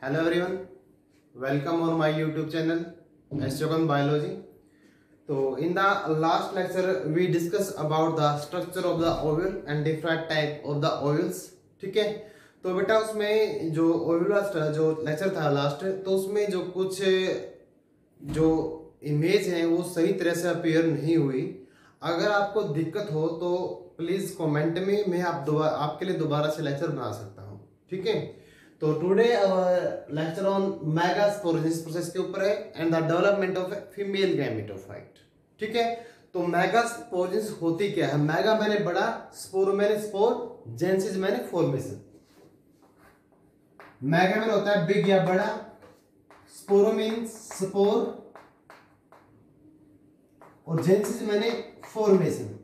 Hello everyone, welcome on my YouTube channel Astrogan Biology. So in the last lecture we discussed about the structure of the ovule and different type of the ovules. ठीक है, तो बेटा उसमें जो ovule जो lecture था last, तो उसमें जो कुछ जो इमेज है वो सही तरह से अपीयर नहीं हुई। अगर आपको दिक्कत हो तो प्लीज कमेंट में, मैं आपके लिए दोबारा से लेक्चर बना सकता हूँ। ठीक है, तो today lecture on megasporogenesis process के ऊपर है and the development of female gametophyte. ठीक है, तो मेगास्पोरोजेनेसिस होती क्या है? मेगा मैंने बड़ा, स्पोरो मैंने स्पोर, जेनेसिस मैंने फॉर्मेशन। मेगा मैंने होता है बिग या बड़ा, स्पोरो मीन्स स्पोर, और जेनेसिस मैंने formation.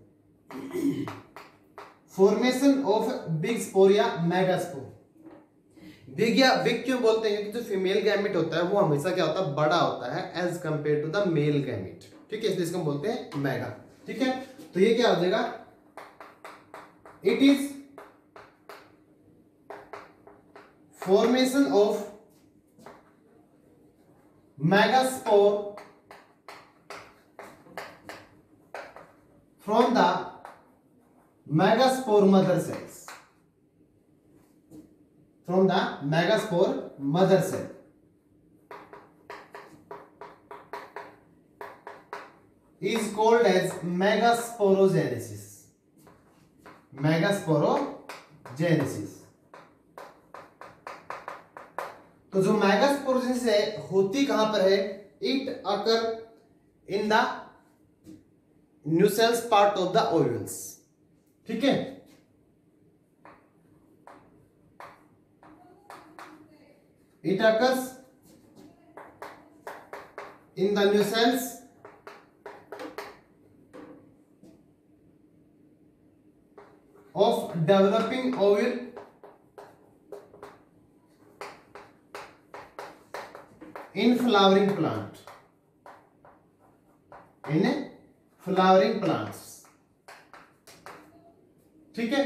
Formation of big spore या मेगास्पोर। बिग या बिग क्यों बोलते हैं? क्योंकि जो फीमेल गैमेट होता है वो हमेशा क्या होता है, बड़ा होता है as compare to the male gamete. ठीक है, इसलिए इसको हम बोलते हैं मेगा। ठीक है, तो ये क्या हो जाएगा? It is formation of megaspore from the megaspore mother cells. From the megaspore mother cell is called as megasporogenesis. Megasporogenesis. तो जो मेगास्पोरोजेनेसिस है होती कहां पर है? It occur in the nucellus part of the ovules. ठीक है, it occurs in the nucellus of developing ovule in flowering plant. In flowering plants. ठीक है,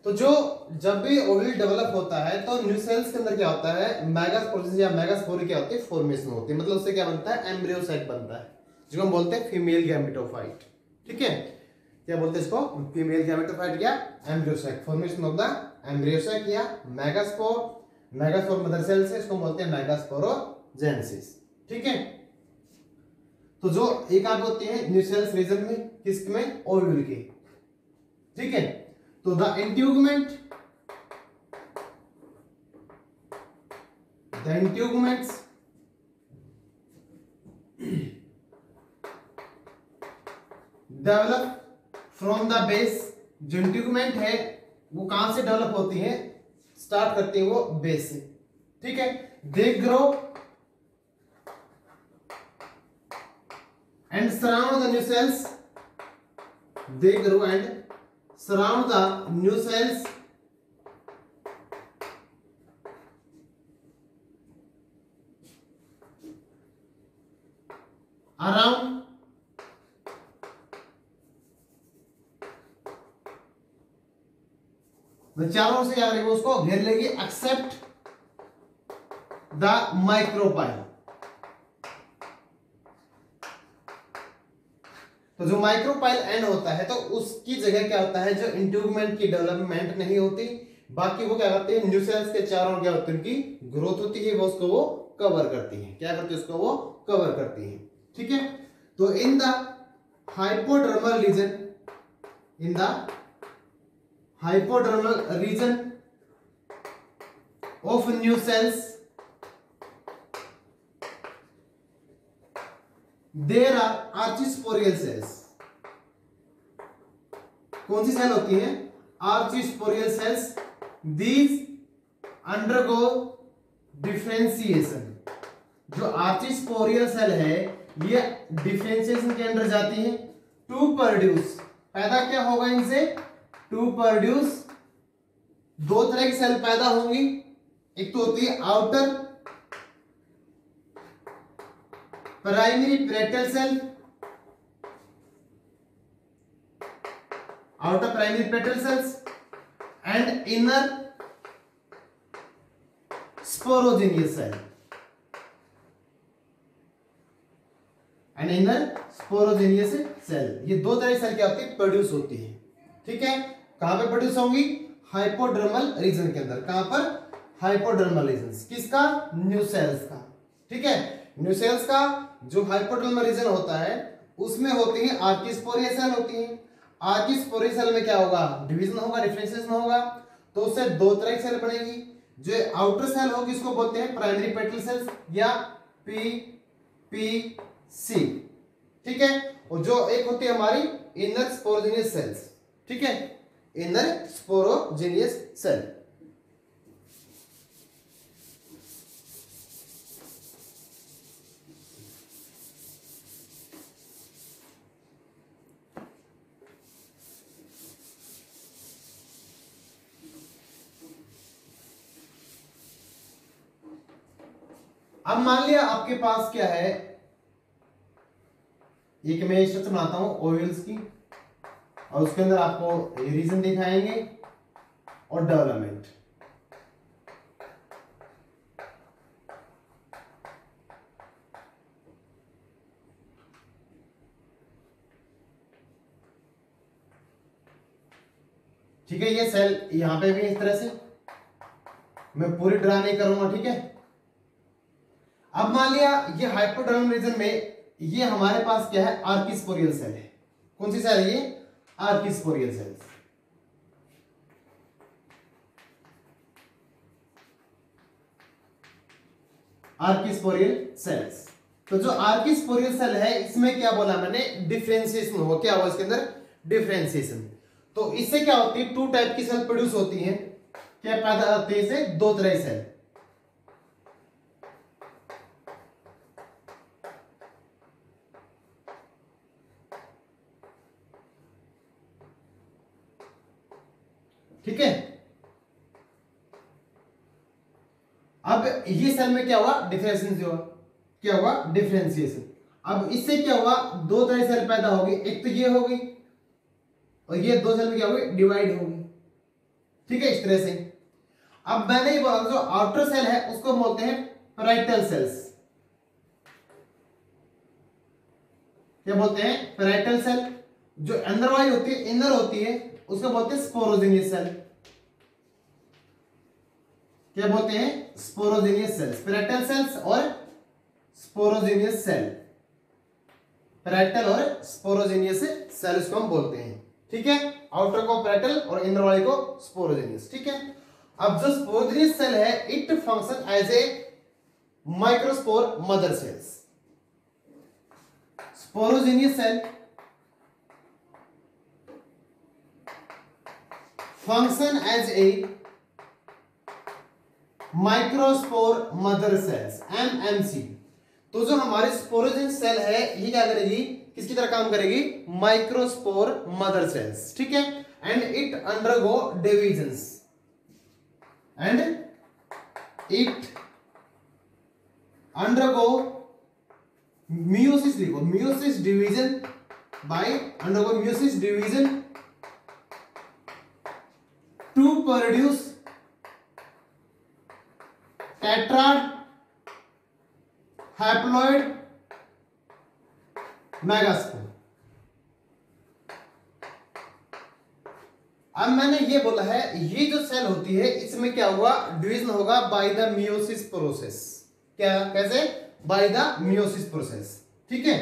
तो जो जब भी ओव्यूल डेवलप होता है तो न्यूसेल्स के अंदर क्या होता है? मेगास्पोरोजेनेसिस या मेगास्पोर क्या होती है? फॉर्मेशन होती है। मतलब उससे क्या बनता है? एम्ब्रियोसाइट बनता है, जिसको हम बोलते हैं फीमेल गैमेटोफाइट। ठीक है, क्या बोलते हैं इसको? फीमेल गैमेटोफाइट या एम्ब्रियोसाइट। फॉर्मेशन ऑफ द एम्ब्रियोसाइट या मेगास्पोर। मेगास्पोर मदर सेल से इसको बोलते हैं मेगास्पोरोजेनेसिस। ठीक है, तो जो एक आप होती है न्यूसेल्स रीजन में, किसमें? ओव्यूल के। ठीक है, तो the integuments develop from the base। जो इंटीग्यूमेंट है वो कहां से डेवलप होती है? स्टार्ट करती है वो बेस से। ठीक है, they grow and surround the new sales. They grow and surround the new cells around चारों से क्या करेगी? उसको घेर लेगी, एक्सेप्ट द माइक्रोपाइल। तो जो माइक्रोपाइल एंड होता है तो उसकी जगह क्या होता है? जो इंट्यूगमेंट की डेवलपमेंट नहीं होती, बाकी वो क्या करते हैं? न्यूसेल्स के चारों क्या होती है? उनकी ग्रोथ होती है, वो उसको वो कवर करती है। क्या करती है? उसको वो कवर करती है। ठीक है, तो in the hypodermal region, in the hypodermal region of nucellus there are archisporal cells। कौन सी सेल होती है? archisporal cells। these undergo differentiation। जो archisporal सेल है ये डिफरेंशिएशन के अंदर जाती है टू प्रोड्यूस। पैदा क्या होगा इनसे? To produce. दो तरह की सेल पैदा होंगी, एक तो होती है outer primary parietal cell, outer primary petal cells and inner sporogenous cell and inner sporogenous cell. ये दो तरह की सेल क्या होती है, प्रोड्यूस होती है। ठीक है, कहां पे प्रोड्यूस होंगी, हाइपोडर्मल रीजन के अंदर। कहां पर, हाइपोडर्मल रीजन किसका, न्यूसेल्स का। ठीक है, न्यूसेल्स का जो हाइपोडर्मल रीजन होता है उसमें होती है आर्किस्पोरिया सेल होती है। आर्किस्पोरिया सेल में क्या होगा, डिवीजन होगा, डिफरेंशिएशन होगा। तो उससे दो तरह की सेल बनेगी। जो आउटर सेल होगी उसको बोलते हैं प्राइमरी पेटल सेल्स या पीपीसी। ठीक है, और जो एक होती है हमारी इनर स्पोरोजेनियस सेल्स। ठीक है, इनर स्पोरोजेनियस सेल। अब मान लिया आपके पास क्या है, एक मैं स्ट्रक्चर बनाता हूं ओवल्स की, और उसके अंदर आपको रीजन दिखाएंगे और डेवलपमेंट। ठीक है, ये सेल यहां पे भी इस तरह से, मैं पूरी ड्रा नहीं करूंगा। ठीक है, अब मान लिया ये हाइपोडर्मल रीजन में ये हमारे पास क्या है, आर्किस्पोरियल सेल है। कौन सी सेल है ये, आर्किस्पोरियल सेल। Archesporial sales. तो जो आर्किस्पोरियल सेल है इसमें क्या बोला मैंने, डिफरेंशिएशन होगा। क्या होगा इसके अंदर, डिफरेंशिएशन। तो इससे क्या होती है, टू टाइप की सेल प्रोड्यूस होती है। क्या पैदा होती है इससे, दो तरह की सेल। ठीक है, अब ये सेल में क्या हुआ, डिफरेंशिएशन हुआ। क्या हुआ, डिफरेंशिएशन। अब इससे क्या हुआ, दो तरह सेल पैदा होगी। एक तो ये होगी और ये दो सेल में क्या होगी, डिवाइड होगी। ठीक है, इस तरह से। अब मैंने ये बोला जो आउटर सेल है उसको बोलते हैं पैराइटल सेल्स। क्या बोलते हैं, पैराइटल सेल। जो अंदर वाली होती है, इनर होती है, उसको बोलते हैं स्पोरोजेनियस सेल। क्या बोलते हैं, स्पोरोजेनियस सेल्स। पैराइटल सेल्स और स्पोरोजेनियस सेल, पैराइटल और स्पोरोजेनियस सेल इसको हम बोलते हैं। ठीक है, आउटर को पैराइटल और इनर वाले को स्पोरोजेनियस। ठीक है, अब जो स्पोरोजेनियस सेल है it function as a microspore mother cells. Sporogenous cell function as a microspore mother cells, MMC. तो जो हमारी स्पोरोजेनियस सेल है ये क्या करेगी, किसकी तरह काम करेगी, माइक्रोस्पोर मदर सेल्स। ठीक है, and it undergo divisions and it undergo meiosis, देखो meiosis division by undergo meiosis division to produce tetrad haploid megaspore। अब मैंने ये बोला है ये जो सेल होती है इसमें क्या हुआ, डिवीजन होगा बाय द meiosis प्रोसेस। क्या, कैसे, बाय द meiosis प्रोसेस। ठीक है,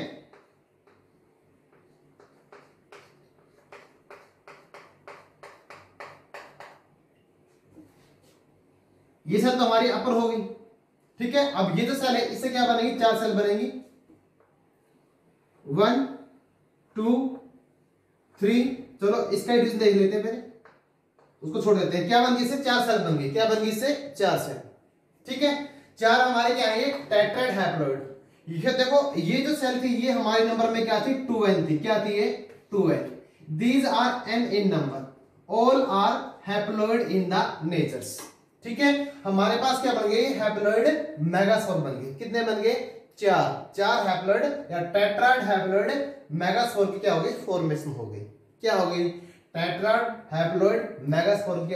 ये सेल तो हमारी अपर होगी। ठीक है, अब ये जो सेल है इससे क्या बनेगी, चार सेल बनेगी, 1 2 3। चलो इसका डिवीजन देख लेते हैं, पहले उसको छोड़ देते हैं। क्या बन गई, इससे चार सेल बन गई। क्या बन गई, इससे चार सेल। ठीक है, चार हमारे क्या है, टेट्राड हैप्लॉइड। ये देखो ये जो सेल थी ये हमारे नंबर में क्या थी, 2n थी। क्या थी ये, 2n। These are n in number, all are haploid in the natures. ठीक है, हमारे पास क्या बन गई, हैप्लॉइड मेगास्पोर बन गई। कितने बन गए, चार हैप्लॉइड या टेट्राड हैप्लॉइड मेगास्पोर की क्या हो गई, फॉर्मेशन हो गई। क्या हो गई, टेट्राड हैप्लॉइड मेगास्पोर की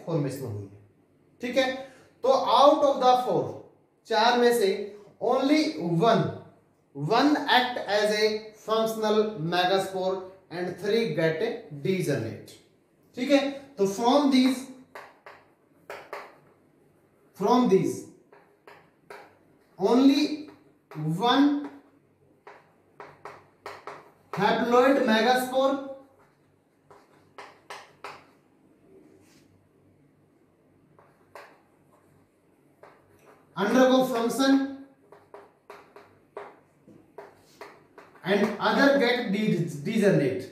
फॉर्मेशन हो गई। ठीक है, तो आउट ऑफ द 4, 4 में से only one act as a functional megaspore and 3 get a degenerate. ठीक है, तो from these only one haploid megaspore undergo function and other get degenerate,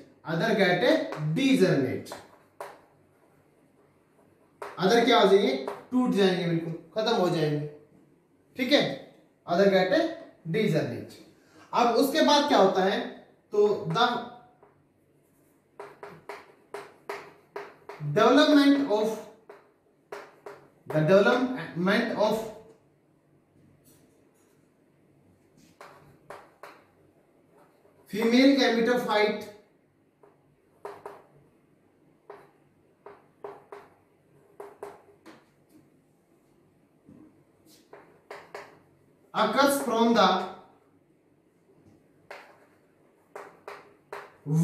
other क्या हो जाएंगे, टूट जाएंगे, बिल्कुल खत्म हो जाएंगे। ठीक है, अदर गेट डीजर्नेट। अब उसके बाद क्या होता है, तो the development of female gametophyte occurs from the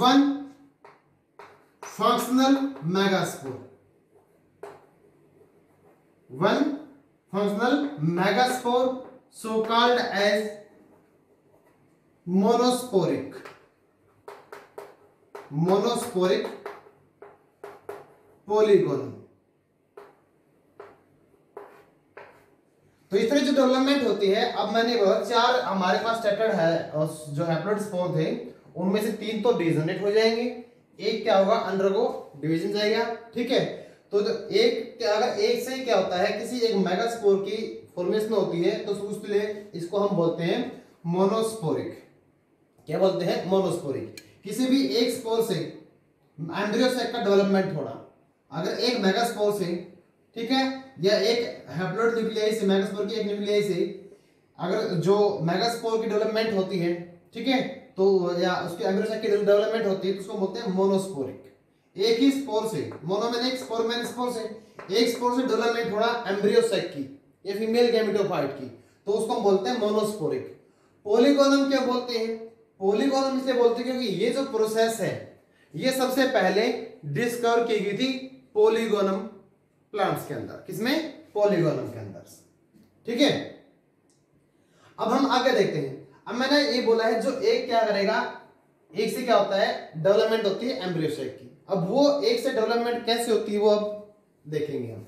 one functional megaspore, so called as monosporic polygon। तो इस तरह जो डेवलपमेंट होती है, अब मैंने बोला 4 हमारे पास स्टेटेड है और जो हैप्लॉइड स्पोर थे उनमें से 3 तो डीजनरेट हो जाएंगे, एक क्या होगा, अंडरगो डिवीजन जाएगा। ठीक है, तो एक अगर एक से क्या होता है, किसी एक मेगास्पोर की फॉर्मेशन होती है तो उसके लिए इसको हम बोलते हैं मोनोस्पोरिक। क्या बोलते हैं, मोनोस्पोरिक। किसी भी एक स्पोर से एम्ब्रियो सेक का डेवलपमेंट होना, अगर एक मेगास्पोर से, ठीक है, या एक हैप्लॉइड न्यूक्लियाई से, मेगास्पोर की एक न्यूक्लियाई से अगर जो मेगास्पोर की डेवलपमेंट होती है, ठीक है, तो या उसके एम्ब्रियो सेक की डेवलपमेंट होती है तो उसको बोलते हैं मोनोस्पोरिक। एक ही स्पोर से, मोनो में एक स्पोर, मैन स्पोर से, एक स्पोर से डेवलपमेंट हो रहा एम्ब्रियो सेक की या फीमेल गैमेटोफाइट की, तो उसको हम बोलते हैं मोनोस्पोरिक। पॉलीगोनम क्या बोलते हैं, पॉलीगोनम इसलिए बोलते हैं क्योंकि ये जो प्रोसेस है ये सबसे पहले डिस्कवर की गई थी पॉलीगोनम प्लांट्स के अंदर। किसमें, पॉलीगोनम के अंदर। ठीक है, अब हम आगे देखते हैं। अब मैंने ये बोला है जो एक क्या करेगा, एक से क्या होता है, डेवलपमेंट होती है एम्ब्रियो सेक की। अब वो एक से डेवलपमेंट कैसे होती है वो अब देखेंगे हम।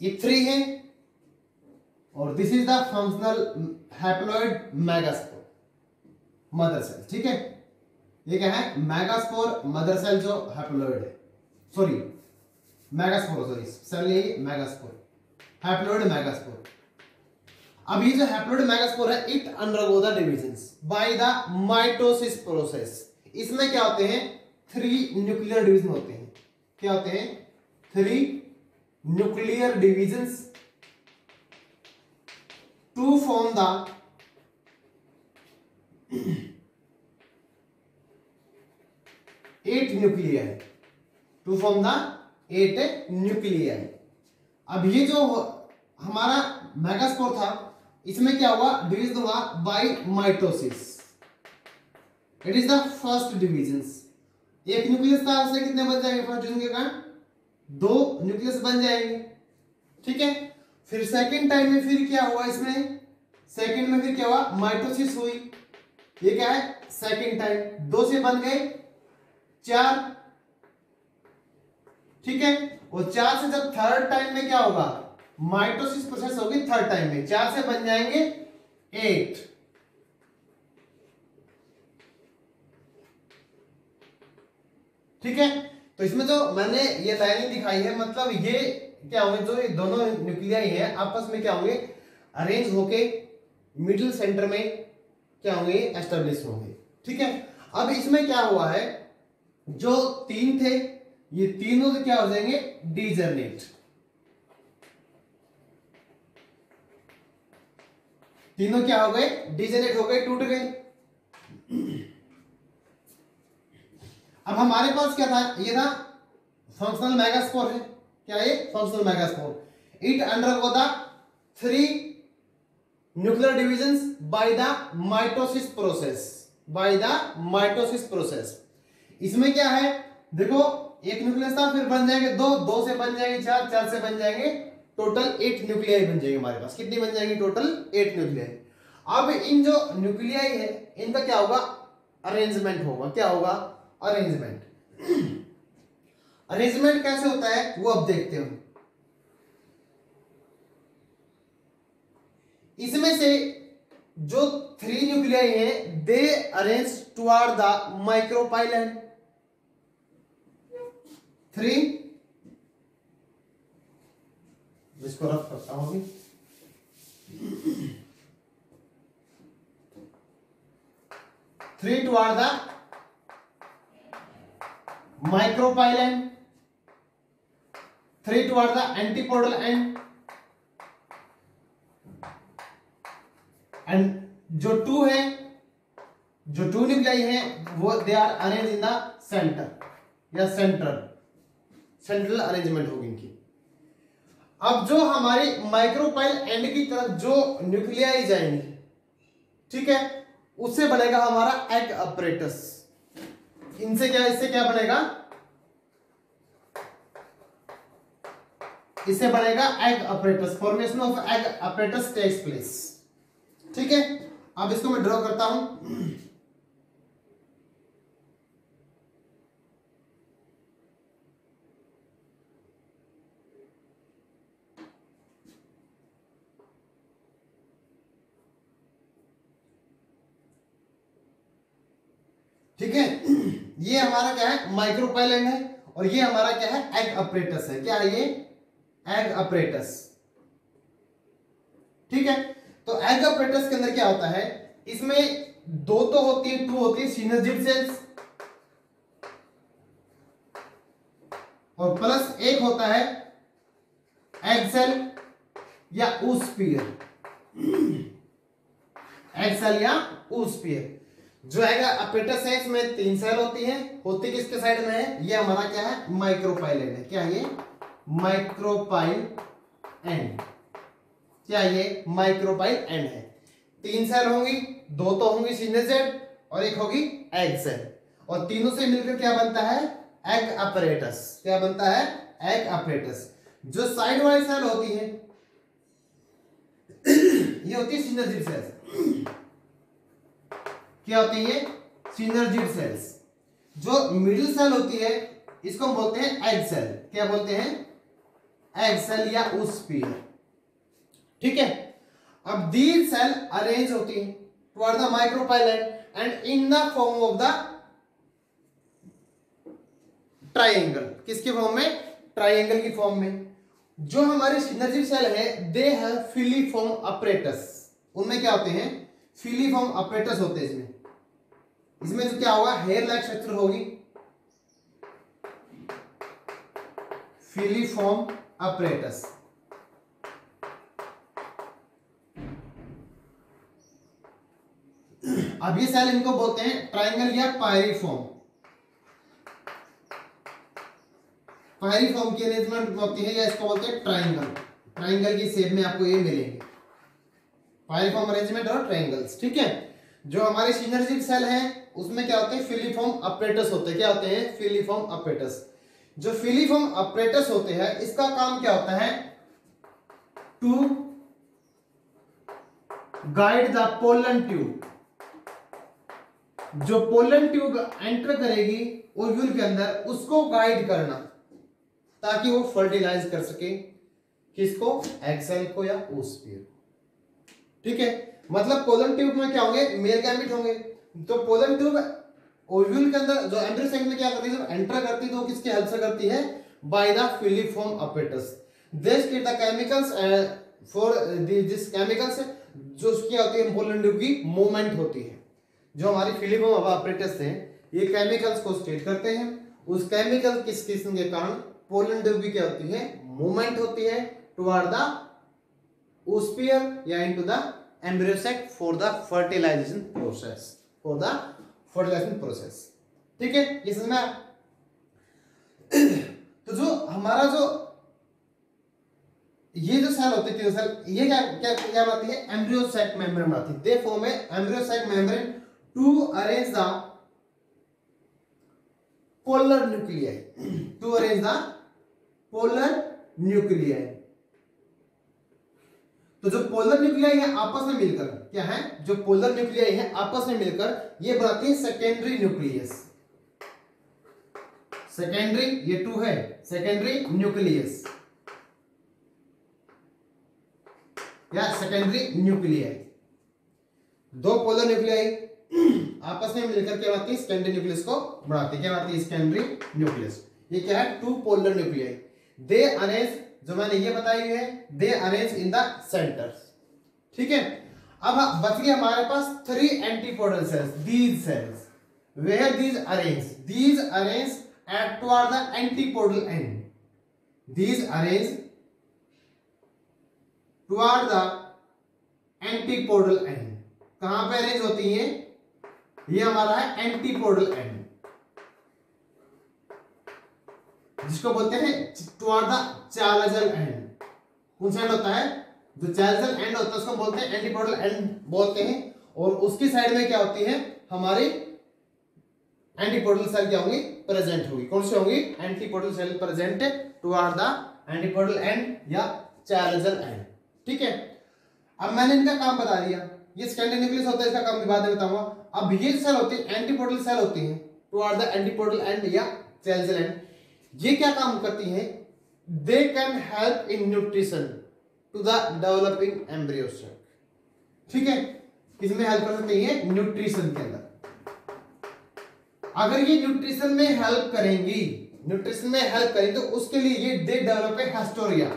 ये 3 है और this is the functional haploid megaspore mother cell. ठीक है, ये क्या है, मेगास्पोर मदर सेल जो हैप्लॉइड है, सॉरी मेगास्पोर, सॉरी सेल ये मेगास्पोर, हैप्लॉइड मेगास्पोर। अब ये जो हैप्लॉइड मेगास्पोर है, it undergo the divisions by the mitosis process. इसमें क्या होते हैं, 3 न्यूक्लियर डिवीजन होते हैं। क्या होते हैं, 3 nuclear divisions to form the 8 nuclei, to form the 8 nuclei। अब ये जो हमारा मेगास्पोर था इसमें क्या हुआ, डिवीजन हुआ by mitosis. It is the first divisions. एक न्यूक्लियस था, उससे कितने बन जाएंगे फर्स्ट डिवीजन के कारण, 2 न्यूक्लियस बन जाएंगे। ठीक है, फिर सेकंड टाइम में फिर क्या हुआ, इसमें सेकंड में फिर क्या हुआ, माइटोसिस हुई। ये क्या है, सेकंड टाइम, 2 से बन गए 4। ठीक है, और 4 से जब थर्ड टाइम में क्या होगा, माइटोसिस प्रोसेस होगी थर्ड टाइम में, 4 से बन जाएंगे 8। ठीक है, तो इसमें जो मैंने ये लाइनिंग दिखाई है, मतलब ये क्या होंगे, जो ये दोनों न्यूक्लियाई हैं आपस में क्या होंगे, अरेंज होके मिडिल सेंटर में क्या होंगे, एस्टेब्लिश होंगे। ठीक है, अब इसमें क्या हुआ है, जो 3 थे ये तीनों से क्या हो जाएंगे, डीजनरेट। तीनों क्या हो गए, डिजेनेट हो गए, टूट गए। अब हमारे पास क्या था, ये था फंक्शनल मेगास्पोर है, क्या ये functional megaspore. It undergo the 3 nuclear divisions by the mitosis process, bye the mitosis process. इसमें क्या है, देखो एक न्यूक्लियस था, फिर बन जाएंगे 2, 2 से बन जाएंगे 4, 4 से बन जाएंगे टोटल 8 न्यूक्लियाई बन जाएंगे हमारे पास। कितनी बन जाएंगी, टोटल 8 न्यूक्लियाई। अब इन जो न्यूक्लियाई है इनका क्या होगा, अरेंजमेंट होगा। क्या होगा, अरेंजमेंट। अरेंजमेंट कैसे होता है वो अब देखते हैं। इसमें से जो 3 न्यूक्लियाई है they arrange toward the micropylar. 3, इसको रफ करता हूं अभी। 3 toward the micropylar, 3 toward the antipodal end जो 2 है, जो 2 न्यूक्लियाई है वो they are arrange in the centre या सेंट्रल अरेंजमेंट होगी इनकी। अब जो हमारी माइक्रोपाइल एंड की तरफ जो न्यूक्लियाई जाएंगी, ठीक है, उससे बनेगा हमारा एग अपरेटस। इनसे क्या, इससे क्या बनेगा, इससे बनेगा egg apparatus. Formation of egg apparatus takes place. ठीक है, अब इसको मैं ड्रॉ करता हूं। ठीक है, ये हमारा क्या है, माइक्रोपाइलन है, और ये हमारा क्या है, एग अपरेटस है। क्या है ये, एग अपरेटस। ठीक है, तो एग अपरेटस के अंदर क्या होता है, इसमें 2 तो होती है, 2 होती है सिनर्जिड सेल्स, और प्लस 1 होता है एग सेल या ऊस्पियर। एग सेल या ऊस्पियर। जो एग अपरेटस है इसमें 3 सेल होती है, होती किसके साइड में है, ये हमारा क्या है, माइक्रोपाइलन है। क्या ये, माइक्रोपाइल एंड। क्या ये, माइक्रोपाइल एंड है। 3 सेल होंगी, 2 तो होंगी सिनेजेड और 1 होगी एग सेल, और तीनों से मिलकर क्या बनता है, एग अपरेटस। क्या बनता है, एग अपरेटस। जो साइड वाली सेल होती है ये होती है सिनर्जिड सेल्स। क्या होती है, सिनर्जिड सेल्स। जो मिडिल सेल होती है इसको हम बोलते हैं एग सेल। क्या बोलते हैं, एग सेल या ऊस्पियर। ठीक है, अब दीज सेल अरेंज होती है toward the micropylar end in the form of the triangle. किसके फॉर्म में, ट्राइंगल की फॉर्म में। जो हमारे सिनर्जिड सेल है दे हैव फिलीफॉर्म अपरेटस। उनमें क्या होते हैं, फिलीफॉर्म अपरेटस होते हैं। इसमें जो क्या होगा, हेयर लाइक स्ट्रक्चर होगी, फिलीफॉर्म अपरेटस। अब ये सेल इनको बोलते हैं ट्राइंगल या पायरिफॉर्म। पायरिफॉर्म की अरेंजमेंट होती है, या इसको बोलते हैं ट्राइंगल। ट्राइंगल की शेप में आपको ये मिलेंगे, पायरिफॉर्म अरेंजमेंट और ट्राइंगल्स। ठीक है, जो हमारे सिनर्जिड सेल है उसमें क्या होते हैं, फिलीफॉर्म अपरेटस होते हैं। क्या होते हैं, फिलीफॉर्म अपरेटस। जो फिलीफॉर्म अपरेटस होते हैं इसका काम क्या होता है, to guide the pollen tube. जो पोलन ट्यूब एंटर करेगी ओव्यूल के अंदर उसको गाइड करना, ताकि वो फर्टिलाइज कर सके किसको, एग सेल को या oosphere। ठीक है, मतलब पोलन ट्यूब में क्या होंगे, मेल गैमेट होंगे। तो पोलन ट्यूब ओव्यूल के अंदर जो एम्ब्रियो साइकिल में क्या करती है, जब एंटर करती है तो किसकी हेल्प से करती है, by the filiform apparatus. This the chemicals for this chemicals, जो क्या होती है, पोलन ट्यूब की मूवमेंट होती है। जो हमारी फिलीफॉर्म अपरेटस है ये केमिकल्स को स्टेट करते हैं। उस केमिकल किस किस्म के कारण पोलन ट्यूब की क्या होती है, मूवमेंट होती है टुवर्ड द oosphere या into the embryo sac for the fertilization process. ठीक है, ये समझ में आया? तो जो हमारा जो ये जो सेल होते हैं तीनों सेल, ये क्या क्या क्या बनाती है? एम्ब्रियो सैक मेम्ब्रेन बनाती है। They form a embryo sac membrane to arrange the polar nuclei, to arrange the polar nuclei. तो जो पोलर न्यूक्लियाई है आपस में मिलकर क्या है, जो पोलर न्यूक्लियाई है आपस में मिलकर ये बनाती है सेकेंडरी न्यूक्लियस। सेकेंडरी, ये 2 है, सेकेंडरी न्यूक्लियस या सेकेंडरी न्यूक्लियाई। दो पोलर न्यूक्लियाई आपस में मिलकर क्या बनाती है? सेकेंडरी न्यूक्लियस को बनाती है। क्या बनाती है? Secondary nucleus. ये क्या है? 2 पोलर न्यूक्लियाई। दे अरेंज, जो मैंने ये बताई हुई है, they arrange in the centres. ठीक है, अब बच गए हमारे पास 3 antipodal cells. These cells where these arrange at toward the antipodal end. These arrange toward the antipodal end. कहां पे अरेंज होती है? ये हमारा है एंटीपोडल एंड, जिसको बोलते हैं टुवर्ड द चालजल एंड। कौन सा एंड होता है? जो चालजल एंड होता है उसको बोलते हैं एंटीपोडल एंड बोलते हैं। और उसकी साइड में क्या होती है? हमारी एंटीपोडल सेल क्या होंगी? प्रेजेंट होगी। कौन सी होंगी? Antipodal cell present toward the antipodal end या चालजल एंड। ठीक है, अब मैंने इनका काम बता दिया। ये सेकेंडरी न्यूक्लियस होता है, इसका काम बाद में बताऊंगा। अब ये सेल होती है एंटीपोडल सेल होती है टुवर्ड द एंटीपोडल एंड या चालजल एंड। ये क्या काम करती हैं? They can help in nutrition to the developing embryo sac. ठीक है, किसमें हेल्प कर सकती है? न्यूट्रिशन के अंदर। अगर ये न्यूट्रिशन में हेल्प करेंगी तो उसके लिए ये दे डेवलप ए हेस्टोरिया।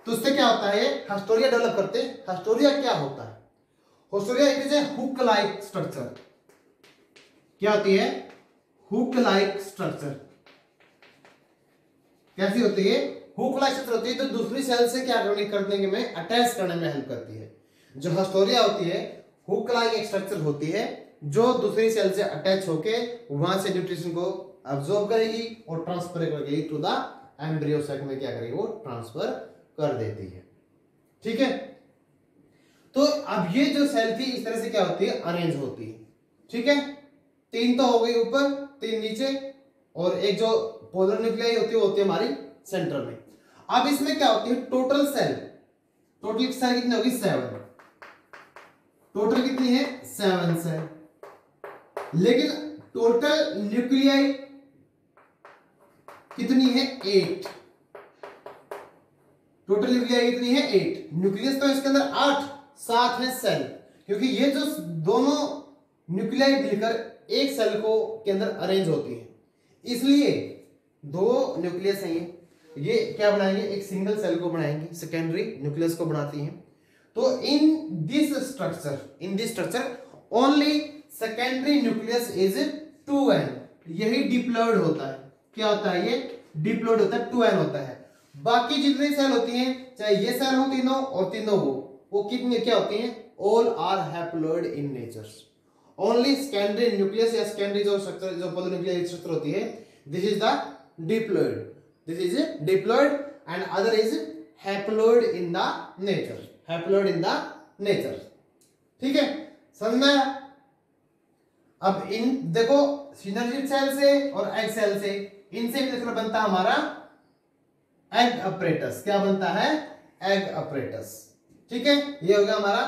तो उससे क्या होता है? हेस्टोरिया डेवलप करते हैं। हेस्टोरिया क्या होता है? Haustoria it is a hook like structure. क्या होती है? Hook like structure. कैसी होती है? हुक लाइक स्ट्रक्चर होती है, तो दूसरी सेल से क्या करने में अटैच करने में हेल्प करती है। जो हेस्टोरिया होती है हुक लाइक एक स्ट्रक्चर होती है जो दूसरी सेल से अटैच होके वहां से न्यूट्रिशन को अब्सॉर्ब करेगी और ट्रांसफर करेगी टू द एम्ब्रियो सैक में। क्या करेगी? वो ट्रांसफर कर देती है। ठीक है, तो अब ये जो सेल थी इस तरह से क्या होती है? अरेंज होती है। ठीक है, 3 तो हो गई ऊपर, 3 नीचे, और एक जो पोलर न्यूक्लियाई होती है हमारी सेंटर में। अब इसमें क्या होती है? टोटल सेल कितनी होगी? 7। टोटल कितनी है? 7 सेल। लेकिन टोटल न्यूक्लियाई कितनी है? 8। टोटल न्यूक्लियाई कितनी है? 8। न्यूक्लियस तो इसके अंदर 8, 7 है सेल, क्योंकि ये जो दोनों न्यूक्लियाई मिलकर एक सेल को के अंदर अरेंज होती है। इसलिए 2 न्यूक्लियस है, ये क्या बनाएंगे? एक सिंगल सेल को बनाएंगे, सेकेंडरी न्यूक्लियस को बनाती हैं। तो in this structure only secondary nucleus is 2n। यही डिप्लॉयड होता है। क्या होता है? ये डिप्लॉयड होता है, 2n होता है। बाकी जितनी सेल होती हैं, चाहे ये सेल हो तीनों और तीनों वो कितनी क्या होती हैं? All are haploid in nature. Only secondary nucleus या सेकेंडरी जो स्ट्रक्चर, जो पोलिनुक्लियर स्ट्रक्चर होती है, this is the diploid. This is diploid and other is haploid in the nature. ठीक है, समझ में आया? अब इन देखो, सिनर्जिड सेल से और एग सेल से, इनसे मिलकर बनता हमारा एग अपरेटस। क्या बनता है? Egg apparatus. ठीक है, ये हो गया हमारा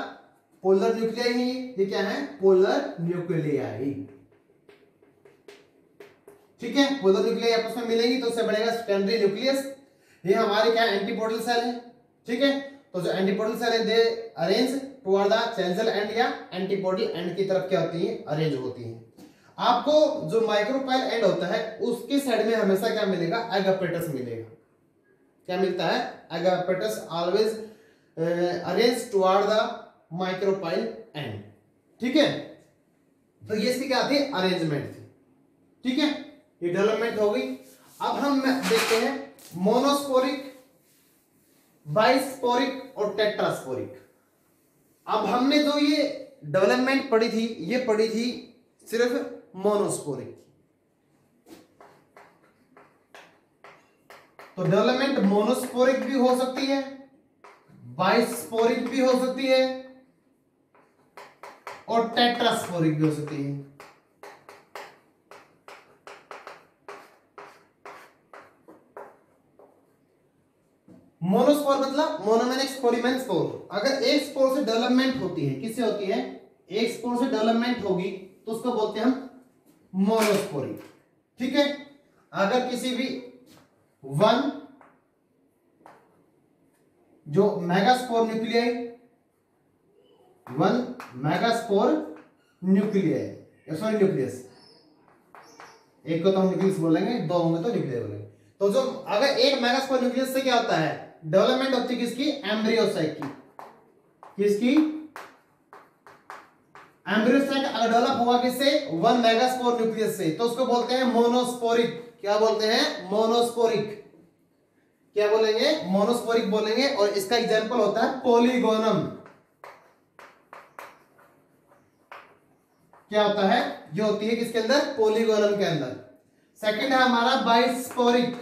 पोलर न्यूक्लियाई। ये क्या है? Polar nuclei. ठीक है, पोलर न्यूक्लियाई आपस में मिलेंगी तो उससे बनेगा सेकेंडरी न्यूक्लियस। ये हमारे क्या एंटीपोडल सेल है। ठीक है, तो जो एंटीपोडल सेल है they arrange toward the चैंजल and या एंटीपोडल एंड की तरफ क्या होती है? अरेंज होती है। आपको जो माइक्रोपाइल एंड होता है उसके साइड में हमेशा क्या मिलेगा? एग अपरेटस मिलेगा। क्या मिलता है? Egg apparatus always arrange toward the micropyle and. ठीक है, तो ये इसकी क्या थी? अरेंजमेंट थी। ठीक है, ये डेवलपमेंट हो गई। अब हम देखते हैं मोनोस्पोरिक बाइस्पोरिक और टेट्रास्पोरिक। अब हमने जो ये डेवलपमेंट पढ़ी थी, ये पढ़ी थी सिर्फ मोनोस्पोरिक। तो डेवलपमेंट मोनोस्पोरिक भी हो सकती है, बाइस्पोरिक भी हो सकती है और टेट्रास्पोरिक भी हो सकती है। मोनोस्पोर मतलब मोनोमेनिक स्पोरिमेन स्पोर। अगर एक स्पोर से डेवलपमेंट होती है, किससे होती है, एक स्पोर से डेवलपमेंट होगी तो उसको बोलते हैं हम मोनोस्पोरिक। ठीक है। अगर किसी भी वन जो megaspore nuclei, one megaspore nuclei, sorry nucleus, एक को तो हम न्यूक्लियस बोलेंगे, दो होंगे तो न्यूक्लियर बोलेंगे। तो जो अगर एक मेगास्पोर न्यूक्लियस से क्या होता है, डेवलपमेंट होती है किसकी, एम्ब्रियोसाइक की। किसकी, एम्ब्रियोसाइक अगर डेवलप हुआ किससे, वन मेगास्पोर न्यूक्लियस से, तो उसको बोलते हैं मोनोस्पोरिक। क्या बोलते हैं, मोनोस्पोरिक। क्या बोलेंगे, मोनोस्पोरिक बोलेंगे। और इसका एग्जांपल होता है पॉलीगोनम। क्या होता है, ये होती है किसके अंदर, पॉलीगोनम के अंदर। सेकंड है हमारा बाइस्पोरिक।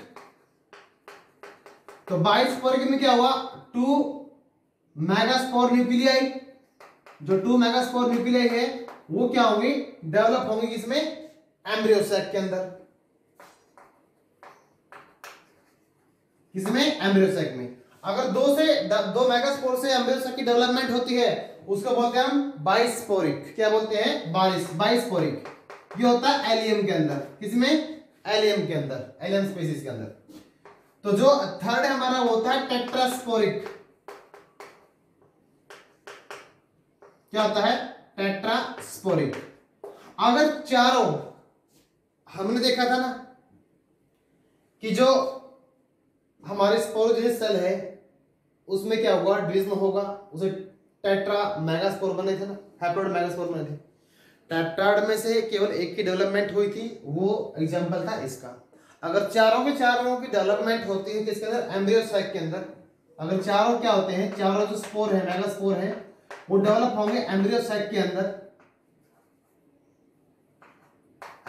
तो बाइस्पोरिक में क्या हुआ, टू मेगास्पोर न्यूक्लियाई, जो टू मेगास्पोर न्यूक्लियाई है वो क्या होंगी, डेवलप होंगी किसमें, एम्ब्रियोसाइक के अंदर। किसमें, एम्ब्रियोसाइक में। अगर दो मेगास्पोर से एम्ब्रियोसाइक की डेवलपमेंट होती है उसको बोलते हैं हम बाइस्पोरिक। क्या बोलते हैं, बाइस्पोरिक। ये होता है एलियम के अंदर। किसमें, एलियम के अंदर, एलियम स्पीसीज के अंदर। तो जो थर्ड है हमारा वो होता है टेट्रास्पोरिक। क्या होता है, टेट्रास्पोरिक। अगर चारों, हमने देखा था ना कि जो हमारे स्पोरोजेनिक सेल है उसमें क्या होगा, डिवीजन होगा, उसे टेट्रा मेगास्पोर बने थे ना, हैप्लोइड मेगास्पोर बने थे। टेट्राड में से केवल एक की डेवलपमेंट हुई थी, वो एग्जांपल था इसका। अगर चारों की डेवलपमेंट होती है किसके अंदर, एम्ब्रियोसाइक के अंदर। अगर चारों क्या होते हैं, चारों जो स्पोर है, मेगास्पोर है, वो डेवलप होंगे एम्ब्रियोसाइक के अंदर,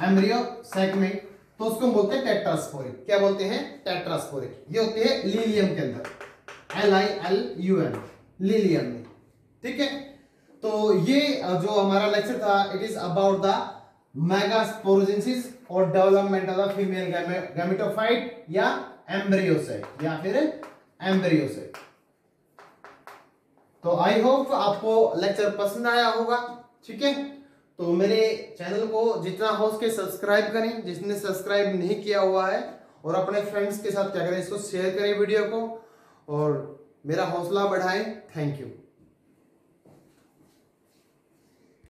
एम्ब्रियोसाइक में, तो उसको बोलते हैं टेट्रास्पोरिक। क्या बोलते हैं, टेट्रास्पोरिक। ये होती है लीलियम के अंदर, LILUM, लीलियम में। ठीक है। तो ये जो हमारा लेक्चर था, it is about the megasporogenesis और development of the female gametophyte या एम्ब्रियोसाइट या फिर एम्ब्रियोसाइट। तो आई होप आपको लेक्चर पसंद आया होगा। ठीक है। तो मेरे चैनल को जितना हो सके सब्सक्राइब करें, जिसने सब्सक्राइब नहीं किया हुआ है, और अपने फ्रेंड्स के साथ क्या करें, इसको शेयर करें वीडियो को, और मेरा हौसला बढ़ाएं। Thank you.